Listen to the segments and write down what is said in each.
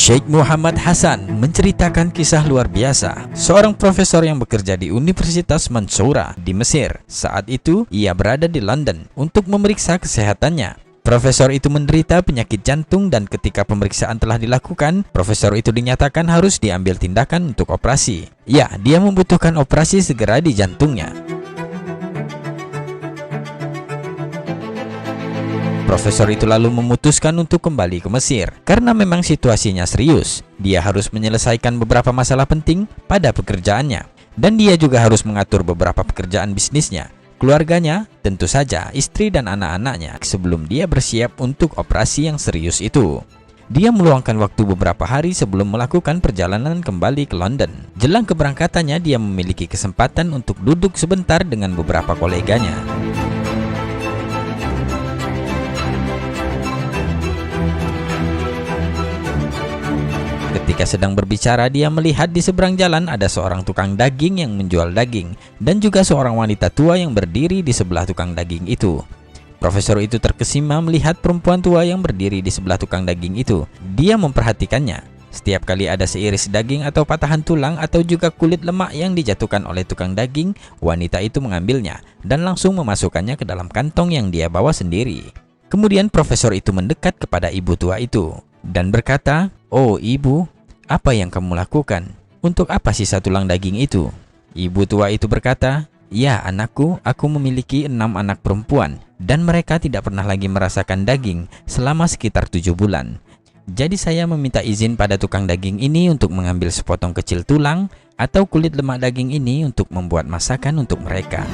Sheikh Muhammad Hasan menceritakan kisah luar biasa seorang profesor yang bekerja di Universitas Mansoura di Mesir. Saat itu ia berada di London untuk memeriksa kesehatannya. Profesor itu menderita penyakit jantung dan ketika pemeriksaan telah dilakukan, profesor itu dinyatakan harus diambil tindakan untuk operasi. Ya, dia membutuhkan operasi segera di jantungnya. Profesor itu lalu memutuskan untuk kembali ke Mesir karena memang situasinya serius. Dia harus menyelesaikan beberapa masalah penting pada pekerjaannya dan dia juga harus mengatur beberapa pekerjaan bisnisnya, keluarganya, tentu saja istri dan anak-anaknya sebelum dia bersiap untuk operasi yang serius itu. Dia meluangkan waktu beberapa hari sebelum melakukan perjalanan kembali ke London. Jelang keberangkatannya, dia memiliki kesempatan untuk duduk sebentar dengan beberapa koleganya. Ketika sedang berbicara, dia melihat di seberang jalan ada seorang tukang daging yang menjual daging dan juga seorang wanita tua yang berdiri di sebelah tukang daging itu. Profesor itu terkesima melihat perempuan tua yang berdiri di sebelah tukang daging itu. Dia memperhatikannya. Setiap kali ada seiris daging atau patahan tulang atau juga kulit lemak yang dijatuhkan oleh tukang daging, wanita itu mengambilnya dan langsung memasukkannya ke dalam kantong yang dia bawa sendiri. Kemudian profesor itu mendekat kepada ibu tua itu dan berkata, "Oh ibu, apa yang kamu lakukan? Untuk apa sisa tulang daging itu?" Ibu tua itu berkata, "Ya anakku, aku memiliki 6 anak perempuan dan mereka tidak pernah lagi merasakan daging selama sekitar 7 bulan. Jadi saya meminta izin pada tukang daging ini untuk mengambil sepotong kecil tulang atau kulit lemak daging ini untuk membuat masakan untuk mereka."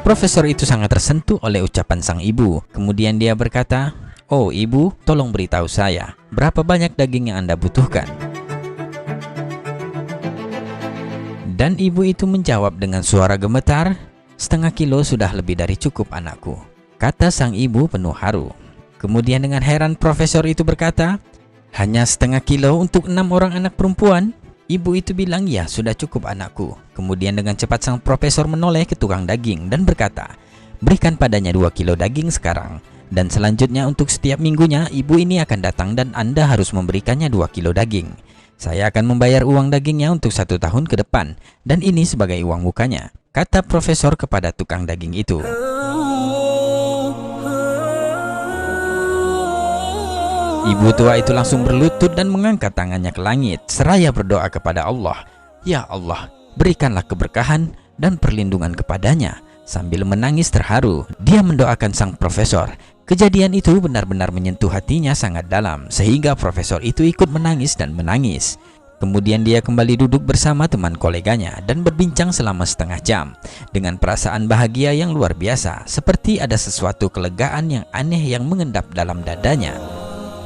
Profesor itu sangat tersentuh oleh ucapan sang ibu. Kemudian dia berkata, "Oh ibu, tolong beritahu saya, berapa banyak daging yang Anda butuhkan?" Dan ibu itu menjawab dengan suara gemetar, "Setengah kilo sudah lebih dari cukup anakku," kata sang ibu penuh haru. Kemudian dengan heran profesor itu berkata, "Hanya setengah kilo untuk 6 orang anak perempuan?" Ibu itu bilang, "Ya sudah cukup anakku." Kemudian dengan cepat sang profesor menoleh ke tukang daging dan berkata, "Berikan padanya 2 kilo daging sekarang. Dan selanjutnya untuk setiap minggunya ibu ini akan datang dan Anda harus memberikannya 2 kilo daging. Saya akan membayar uang dagingnya untuk 1 tahun ke depan dan ini sebagai uang mukanya," kata profesor kepada tukang daging itu. Ibu tua itu langsung berlutut dan mengangkat tangannya ke langit seraya berdoa kepada Allah, "Ya Allah, berikanlah keberkahan dan perlindungan kepadanya." Sambil menangis terharu, dia mendoakan sang profesor. Kejadian itu benar-benar menyentuh hatinya sangat dalam, sehingga profesor itu ikut menangis dan menangis. Kemudian dia kembali duduk bersama teman koleganya dan berbincang selama setengah jam dengan perasaan bahagia yang luar biasa, seperti ada sesuatu kelegaan yang aneh yang mengendap dalam dadanya.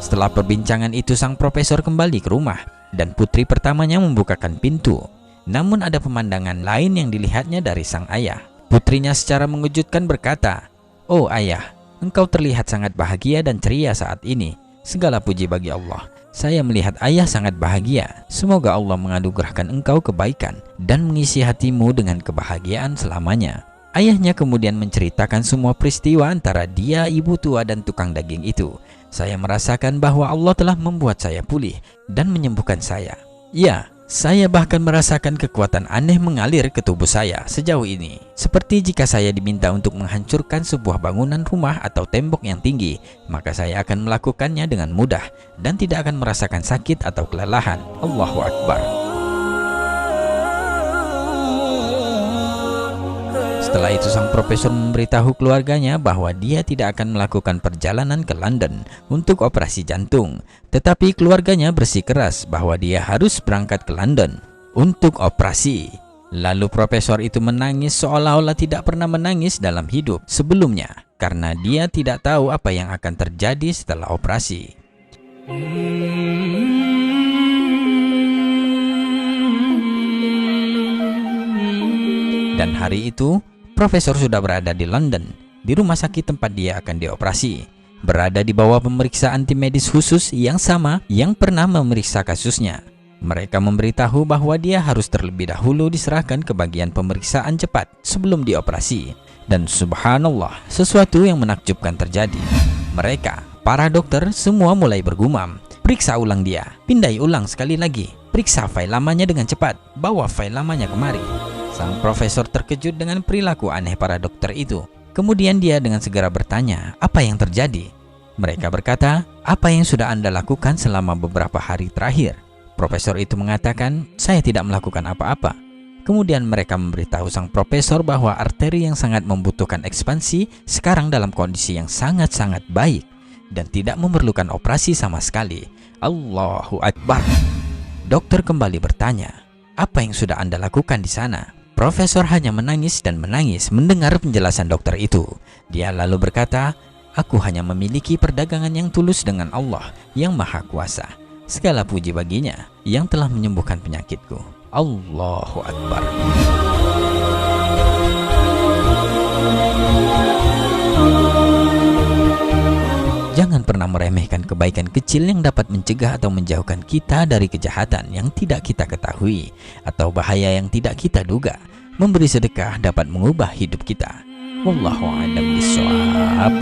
Setelah perbincangan itu, sang profesor kembali ke rumah dan putri pertamanya membukakan pintu. Namun ada pemandangan lain yang dilihatnya dari sang ayah. Putrinya secara mengejutkan berkata, "Oh ayah, engkau terlihat sangat bahagia dan ceria saat ini. Segala puji bagi Allah. Saya melihat ayah sangat bahagia. Semoga Allah menganugerahkan engkau kebaikan dan mengisi hatimu dengan kebahagiaan selamanya." Ayahnya kemudian menceritakan semua peristiwa antara dia, ibu tua dan tukang daging itu. "Saya merasakan bahwa Allah telah membuat saya pulih dan menyembuhkan saya. Ya, saya bahkan merasakan kekuatan aneh mengalir ke tubuh saya sejauh ini. Seperti jika saya diminta untuk menghancurkan sebuah bangunan rumah atau tembok yang tinggi, maka saya akan melakukannya dengan mudah dan tidak akan merasakan sakit atau kelelahan." Allahu Akbar. Setelah itu sang profesor memberitahu keluarganya bahwa dia tidak akan melakukan perjalanan ke London untuk operasi jantung. Tetapi keluarganya bersikeras bahwa dia harus berangkat ke London untuk operasi. Lalu profesor itu menangis seolah-olah tidak pernah menangis dalam hidup sebelumnya karena dia tidak tahu apa yang akan terjadi setelah operasi. Dan hari itu profesor sudah berada di London, di rumah sakit tempat dia akan dioperasi, berada di bawah pemeriksaan tim medis khusus yang sama yang pernah memeriksa kasusnya. Mereka memberitahu bahwa dia harus terlebih dahulu diserahkan ke bagian pemeriksaan cepat sebelum dioperasi. Dan subhanallah, sesuatu yang menakjubkan terjadi. Mereka, para dokter, semua mulai bergumam, Periksa ulang dia, pindai ulang sekali lagi. Periksa file lamanya dengan cepat, bawa file lamanya kemari. Sang profesor terkejut dengan perilaku aneh para dokter itu. Kemudian dia dengan segera bertanya, apa yang terjadi? Mereka berkata, apa yang sudah Anda lakukan selama beberapa hari terakhir? Profesor itu mengatakan, saya tidak melakukan apa-apa. Kemudian mereka memberitahu sang profesor bahwa arteri yang sangat membutuhkan ekspansi sekarang dalam kondisi yang sangat-sangat baik dan tidak memerlukan operasi sama sekali. Allahu Akbar. Dokter kembali bertanya, apa yang sudah Anda lakukan di sana? Profesor hanya menangis dan menangis mendengar penjelasan dokter itu. Dia lalu berkata, aku hanya memiliki perdagangan yang tulus dengan Allah yang Maha Kuasa. Segala puji baginya yang telah menyembuhkan penyakitku. Allahu Akbar. Jangan pernah meremehkan kebaikan kecil yang dapat mencegah atau menjauhkan kita dari kejahatan yang tidak kita ketahui atau bahaya yang tidak kita duga. Memberi sedekah dapat mengubah hidup kita. Wallahu a'lam bishawab.